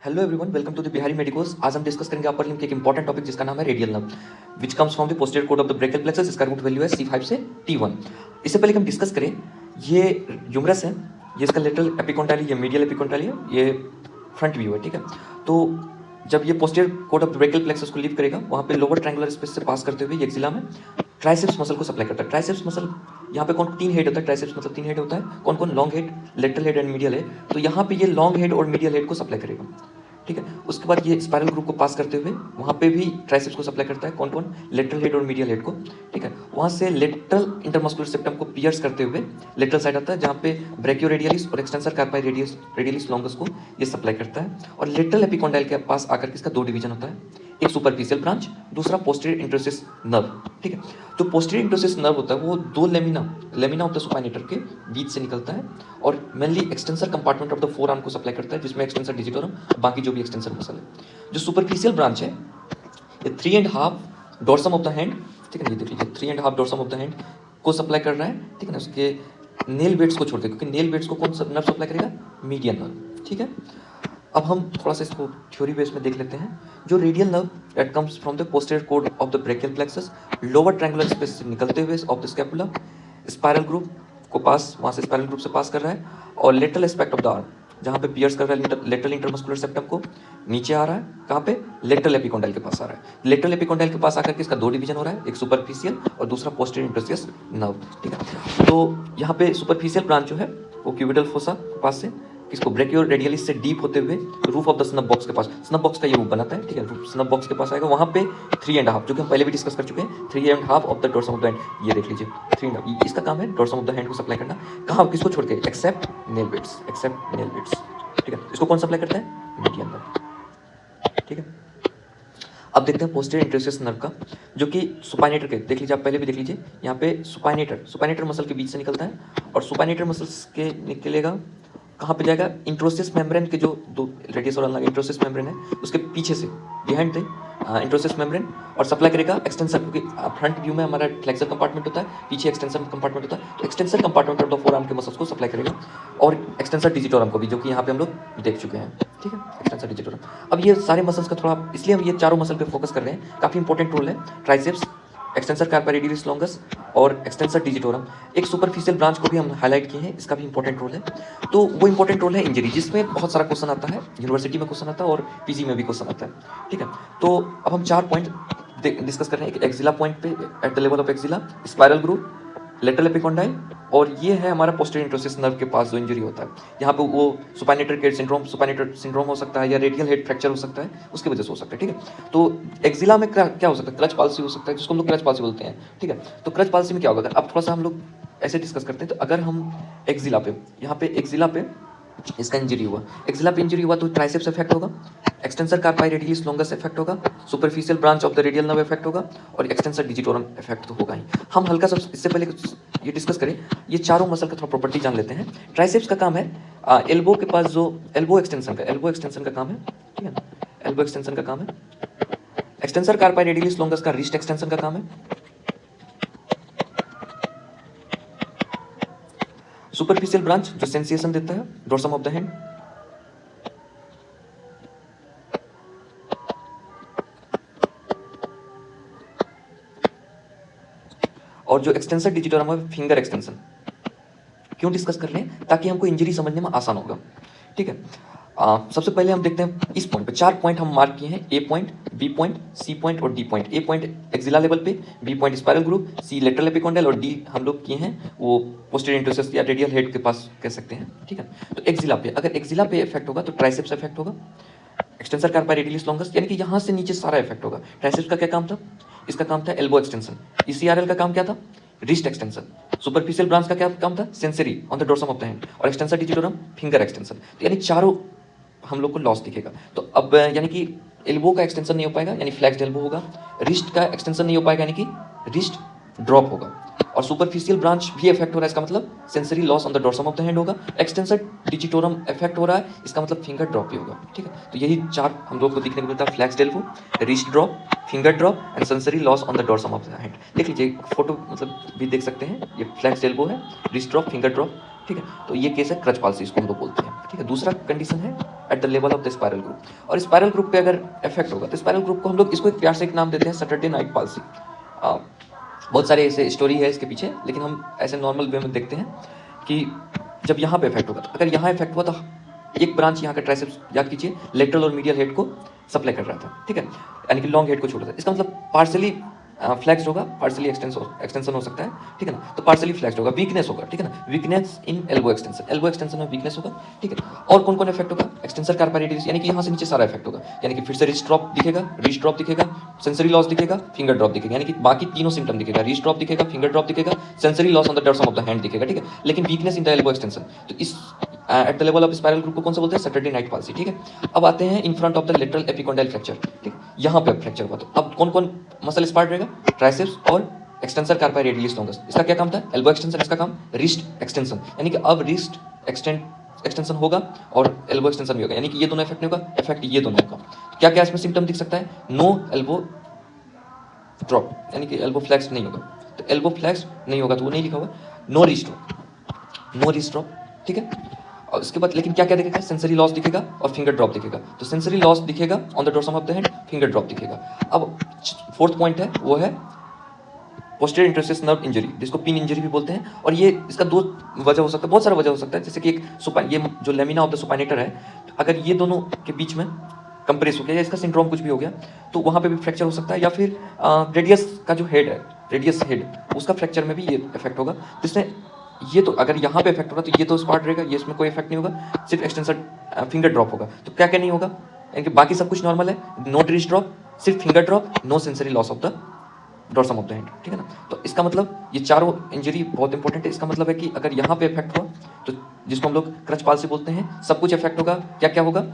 Hello everyone, welcome to the Bihari medicos. आज हम discuss करेंगे अपर लिम्ब के एक इंपॉर्टेंट टॉपिक जिसका नाम है radial nerve, which comes from the posterior code of the brachial plexus. इसका रूट वैल्यू है C5 से T1। इससे पहले कि हम डिस्कस करें, ये ह्यूमरस है, ये इसका लेटरल एपिकोंडाइल, ये मीडियल एपिकोंडाइल है, ये फ्रंट व्यू है। ठीक है, तो जब ये posterior code of the brachial plexus को लीव करेगा, वहाँ पे लोअर ट्रायंगुलर स्पेस से पास करते हुए ये एक्सिला में ट्राइसेप्स मसल को सप्लाई करता है। ट्राइसेप्स मसल यहाँ पे कौन, तीन हेड होता है। ट्राइसेप्स मतलब तीन हेड होता है। कौन कौन? Long head, lateral head and medial head. तो यहाँ पे ये लॉन्ग हेड और मीडियल हेड को सप्लाई करेगा। ठीक है, उसके बाद ये स्पाइरल ग्रुप को पास करते हुए वहाँ पे भी ट्राइसेप्स को सप्लाई करता है। कौन कौन? लेटरल हेड और मीडियल हेड को। ठीक है, वहाँ से लेटरल इंटरमस्कुलर सेप्टम को पियर्स करते हुए लेटरल साइड आता है, जहाँ पे ब्रेकियोरेडियलिस और एक्सटेंसर कार्पाई रेडियलिस लॉन्गस को ये सप्लाई करता है। और लेटरल एपिकोंडाइल के पास आकर के इसका दो डिवीजन होता है, एक सुपरफिशियल ब्रांच, दूसरा पोस्टीरियर इंटरओसेस नर्व। ठीक है, जो पोस्टीरियर इंटरओसेस नर्व होता है वो दो लेमिना ऑफ द सुपाइनेटर के बीच से निकलता है और mainly extensor compartment of the four arm को सप्लाई करता है, जिसमें एक्सटेंसर डिजिटोरम, बाकी जो भी एक्सटेंसर मसल है। जो सुपरफिशियल ब्रांच है ये 3.5 डोर्सम ऑफ द हैंड, ठीक है, ये देख लीजिए 3.5 डोर्सम ऑफ द हैंड को सप्लाई कर रहा है। ठीक है ना, उसके नेल बेड्स को छोड़ के, क्योंकि नेल बेड्स को कौन सा नर्व सप्लाई करेगा? Median nerve. ठीक है, अब हम थोड़ा सा इसको थ्योरी बेस में देख लेते हैं। जो radial nerve that comes from the posterior code of the brachial plexus, lower triangular space से निकलते हुए of the scapula, spiral group को पास, वहाँ से स्पाइरल ग्रुप से पास कर रहा है और lateral aspect of the arm, जहाँ पे पियर्स कर रहा है लेटरल इंटरमस्कुलर सेप्टम को, नीचे आ रहा है। कहाँ पे? लेटरल एपिकोंडाइल के पास आ रहा है। लेटरल एपिकोंडाइल के पास आकर के इसका दो डिवीजन हो रहा है, एक सुपरफिशियल और दूसरा पोस्टीरियर इंटरओसेस नर्व। ठीक है, तो यहाँ पे सुपरफिशियल ब्रांच जो है वो क्यूबिटल फोसा के पास से किसको, ब्रेकियो रेडियलिस से डीप होते हुए roof of the snub box के पास, स्नब बॉक्स का ये रूप बनाता है। ठीक है, स्नब बॉक्स के पास आएगा, वहाँ पे 3.5, जो कि हम पहले भी डिस्कस कर चुके हैं, 3.5 of the dorsum of the hand. ये देख लीजिए 3.5, इसका काम है डोर्सम ऑफ द हैंड को सप्लाई करना। कहाँ? किसको छोड़ के? Except nail beds, except nail beds. ठीक है, इसको कौन सप्लाई करता है? Median nerve. ठीक है, अब देखते हैं पोस्टीरियर इंटरओसेस नर्व का, जो कि सुपाइनेटर के, देख लीजिए आप पहले भी देख लीजिए, यहाँ पे सुपाइनेटर मसल के बीच से निकलता है और सुपाइनेटर मसल्स के निकलेगा, कहाँ पे जाएगा? इंट्रोसिस मेम्ब्रेन के जो दो रेडियस और अल्नांगा इंट्रोसिस मेम्ब्रेन है उसके पीछे से, बिहाइंड द इंट्रोसिस मेम्ब्रेन, और सप्लाई करेगा एक्सटेंसर, क्योंकि फ्रंट व्यू में हमारा फ्लेक्सर कंपार्टमेंट होता है, पीछे एक्सटेंसर कंपार्टमेंट होता है, तो extensor compartment of the four arm के मसल्स को सप्लाई करेगा और एक्सटेंसर डिजिटोरम को भी, जो कि यहाँ पे हम लोग देख चुके हैं। ठीक है, एक्सटेंसर डिजिटोरम। अब ये सारे मसल्स का थोड़ा, इसलिए हम ये चारों मसल पे फोकस कर रहे हैं, काफ़ी इंपॉर्टेंट रोल है। Triceps, extensor carpi radialis longus और एक्सटेंसर डिजिटोरम। एक सुपरफिशियल ब्रांच को भी हम हाईलाइट किए हैं, इसका भी इंपॉर्टेंट रोल है। तो वो इंपॉर्टेंट रोल है इंजरी, जिसमें बहुत सारा क्वेश्चन आता है, यूनिवर्सिटी में क्वेश्चन आता है और पीजी में भी क्वेश्चन आता है। ठीक है, तो अब हम 4 पॉइंट डिस्कस कर रहे हैं। एक एक्सिला पॉइंट पे, at the level of axilla, spiral group, lateral epicondyle, और ये है हमारा पोस्टीरियर इंटरओसेस नर्व के पास जो इंजरी होता है। यहाँ पे वो सुपाइनेटर के सुपाइनेटर सिंड्रोम हो सकता है, या रेडियल हेड फ्रैक्चर हो सकता है, उसकी वजह से हो सकता है। ठीक है, तो एक्सिला में क्या हो सकता है? क्रच पाल्सी हो सकता है, जिसको हम लोग क्रच पाल्सी बोलते हैं। ठीक है, तो क्रच पाल्सी में क्या होगा? अब थोड़ा सा हम लोग ऐसे डिस्कस करते हैं। तो अगर हम एक्सिला पे, यहाँ पे एक्सिला पे इसका इंजरी हुआ, एक्सिला पे इंजरी हुआ, तो ट्राइसेप्स इफेक्ट होगा, extensor carpi radialis longus effect होगा, superficial branch of the radial nerve effect होगा और एक्सटेंसर डिजिटोरम इफेक्ट तो होगा ही। हम हल्का सा इससे पहले ये डिस्कस करें, ये चारों मसल का थोड़ा प्रॉपर्टी जान लेते हैं। ट्राइसेप्स का काम है एल्बो के पास, जो एल्बो एक्सटेंशन का काम है। ठीक है ना, एल्बो एक्सटेंशन का काम है। एक्सटेंसर कार्पाई रेडियलिस लॉन्गस का रिस्ट एक्सटेंशन का काम है। सुपरफिशियल ब्रांच जो सेंसेशन देता है, डोर्सम ऑफ द हैंड। और जो एक्सटेंसर डिजिटोरम है, फिंगर एक्सटेंशन। क्यों डिस्कस कर रहे हैं? ताकि हमको इंजरी समझने में आसान होगा। ठीक है, सबसे पहले हम देखते हैं इस पॉइंट पे, 4 पॉइंट हम मार्क किए हैं, A point, B point, C point और D point. A point axilla level पे, B point spiral group, C lateral epicondyle और डी हम लोग किए हैं वो पोस्टीरियर इंटरओसेस या रेडियल हेड के पास कह सकते हैं। ठीक है, तो एक्सिला पे, अगर एक्सिला पे इफेक्ट होगा तो ट्राइसेप्स इफेक्ट होगा, एक्सटेंसर कार्पाई रेडियलिस लॉन्गस, यानी कि यहाँ से नीचे सारा इफेक्ट होगा। ट्राइसेप्स का क्या काम था? इसका काम था एल्बो एक्सटेंशन। ईसीआरएल का काम क्या था? Wrist extension. सुपरफिशियल ब्रांच का क्या काम था? Sensory on the dorsum of the hand. और एक्सटेंसर डिजिटोरम, फिंगर एक्सटेंशन। तो यानी चारों हम लोग को लॉस दिखेगा। तो अब यानी कि एल्बो का एक्सटेंशन नहीं हो पाएगा, यानी फ्लैक्स्ड एल्बो होगा। रिस्ट का एक्सटेंशन नहीं हो पाएगा, यानी कि रिस्ट ड्रॉप होगा। और सुपरफिशियल ब्रांच भी इफेक्ट हो रहा है, इसका मतलब sensory loss on the dorsum of the hand होगा। एक्सटेंसर डिजिटोरम इफेक्ट हो रहा है, इसका मतलब फिंगर ड्रॉप भी होगा। ठीक है, तो यही 4 हम लोग को दिखने को मिलता है, फ्लैक्स्ड elbow, wrist drop, finger drop and sensory loss on the dorsum of the hand. देख लीजिए फोटो, मतलब भी देख सकते हैं, ये फ्लैक्स्ड एल्बो है, रिस्ट ड्रॉप, फिंगर ड्रॉप ठीक है, तो ये केस है क्रच पाल्सी, इसको हम लोग बोलते हैं। ठीक है, दूसरा कंडीशन है at the level of the spiral group. और स्पाइरल ग्रुप पे अगर इफेक्ट होगा तो स्पाइरल ग्रुप को हम लोग इसको एक प्यार से एक नाम देते हैं सैटरडे नाइट पाल्सी। बहुत सारे ऐसे स्टोरी है इसके पीछे, लेकिन हम ऐसे नॉर्मल वे में देखते हैं कि जब यहाँ पे इफेक्ट होगा, तो अगर यहाँ इफेक्ट हुआ तो एक ब्रांच यहाँ का ट्राइसेप्स, याद कीजिए, लेटरल और मीडियल हेड को सप्लाई कर रहा था। ठीक है, यानी कि लॉन्ग हेड को छोड़ रहा था। इसका मतलब पार्सली फ्लैक्स्ड होगा, पार्सली एक्सटेंशन हो सकता है। ठीक है ना, तो पार्सली फ्लैक्स्ड होगा, वीकनेस होगा। ठीक है ना, weakness in elbow extension, elbow extension में वीकनेस होगा। ठीक है, और कौन कौन इफेक्ट होगा, एक्सटेंसर कार्पा रेडियस, यानी कि यहाँ से नीचे सारा इफेक्ट होगा, यानी कि फिर से रिस्ट ड्रॉप दिखेगा, रिस्ट ड्रॉप दिखेगा, सेंसरी लॉस दिखेगा, फिंगर ड्रॉप दिखेगा, यानी कि बाकी तीनों सिम्टम दिखेगा, रिस्ट ड्रॉप दिखेगा, फिंगर ड्रॉप दिखेगा, sensory loss on the dorsum of the hand दिखेगा। ठीक है, लेकिन weakness in the elbow extension, तो इस at the level of spiral group को कौन सा बोलते हैं, सैटरडे नाइट पाल्सी। ठीक है, अब आते हैं in front of the lateral epicondyle fracture. ठीक, यहाँ पे फ्रैक्चर हुआ, तो अब कौन कौन मसल स्पार्ट रहेगा, ट्राइसेप्स और एक्सटेंसर कार्पाई रेडियस लॉन्गस। इसका क्या काम था, एल्बो एक्सटेंशन, इसका काम रिस्ट एक्सटेंशन, यानी कि अब रिस्ट एक्सटेंशन होगा और एल्बो एक्सटेंशन भी होगा, यानी कि ये दोनों इफेक्ट नहीं होगा, इफेक्ट ये दोनों होगा। क्या क्या इसमें सिम्टम दिख सकता है, नो एल्बो ड्रॉप, यानी कि एल्बो फ्लैक्स नहीं होगा, तो एल्बो फ्लैक्स नहीं होगा तो वो नहीं लिखा होगा, no wrist drop, no wrist drop. ठीक है, और उसके बाद लेकिन क्या क्या दिखेगा, सेंसरी लॉस दिखेगा और फिंगर ड्रॉप दिखेगा। तो सेंसरी लॉस दिखेगा on the dorsum of the hand, finger drop दिखेगा। अब फोर्थ पॉइंट है वो है पोस्टीरियर इंटरस्टिस नर्व इंजरी, जिसको पिन इंजरी भी बोलते हैं। और ये इसका दो वजह हो सकता है, बहुत सारा वजह हो सकता है, जैसे कि एक ये जो लेमिना ऑफ द सुपाइनेटर है, अगर ये दोनों के बीच में कंप्रेस हो गया या इसका सिंड्रोम कुछ भी हो गया तो वहाँ पे भी फ्रैक्चर हो सकता है, या फिर रेडियस का जो हेड है, रेडियस हेड, उसका फ्रैक्चर में भी ये इफेक्ट होगा, जिसमें ये तो अगर यहाँ पे इफेक्ट होगा तो ये तो स्पॉट रहेगा, ये इसमें कोई इफेक्ट नहीं होगा, सिर्फ एक्सटेंसर फिंगर ड्रॉप होगा। तो क्या क्या नहीं होगा, यानी कि बाकी सब कुछ नॉर्मल है, नो रिस्ट ड्रॉप, सिर्फ finger drop, no sensory loss of the dorsum of the hand. ठीक है ना, तो इसका मतलब ये चारों इंजरी बहुत इंपॉर्टेंट है। इसका मतलब है कि अगर यहाँ पे इफेक्ट हुआ तो जिसको हम लोग क्रच पाल्सी बोलते हैं, सब कुछ इफेक्ट होगा। क्या क्या होगा,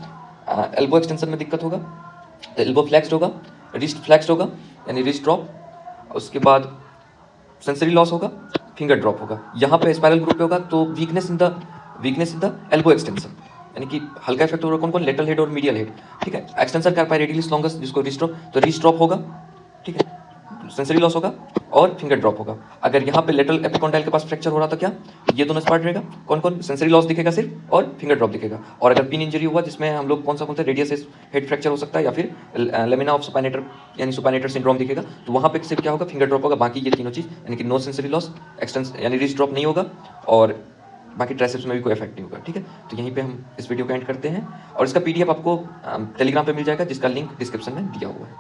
एल्बो एक्सटेंशन में दिक्कत होगा, तो एल्बो फ्लैक्स्ड होगा, रिस्ट फ्लैक्स्ड होगा यानी रिस्ट ड्रॉप, उसके बाद सेंसरी लॉस होगा, फिंगर ड्रॉप होगा। यहाँ पे स्पाइरल ग्रुप पे होगा तो weakness in the elbow extension, यानी कि हल्का इफेक्ट होगा कौन कौन, लेटरल हेड और मीडियल हेड। ठीक है, एक्सटेंसर कार्पाई रेडियस लॉन्गस, जिसको रिस्ट ड्रॉप, तो रिस्ट ड्रॉप होगा। ठीक है, सेंसरी लॉस होगा और फिंगर ड्रॉप होगा। अगर यहाँ पे लेटरल एपिकोंडाइल के पास फ्रैक्चर हो रहा तो क्या, ये दोनों स्पार्ट रहेगा, कौन कौन, सेंसरी लॉस दिखेगा सिर्फ और फिंगर ड्रॉप दिखेगा। और अगर पिन इंजरी हुआ जिसमें हम लोग कौन सा बोलते हैं, रेडियस हेड फ्रैक्चर हो सकता है, या फिर लेमिना ऑफ सुपाइनेटर यानी सुपाइनेटर सिंड्रोम दिखेगा, तो वहाँ पे सिर्फ क्या होगा, फिंगर ड्रॉप होगा। बाकी ये तीनों चीज़ यानी कि नो सेंसरी लॉस, एक्सटेंस यानी रिस्ट ड्रॉप नहीं होगा, और बाकी ट्राइसेप्स में भी कोई इफेक्ट नहीं होगा। ठीक है, तो यहीं पे हम इस वीडियो को एंड करते हैं, और इसका PDF आपको टेलीग्राम पे मिल जाएगा, जिसका लिंक डिस्क्रिप्शन में दिया हुआ है।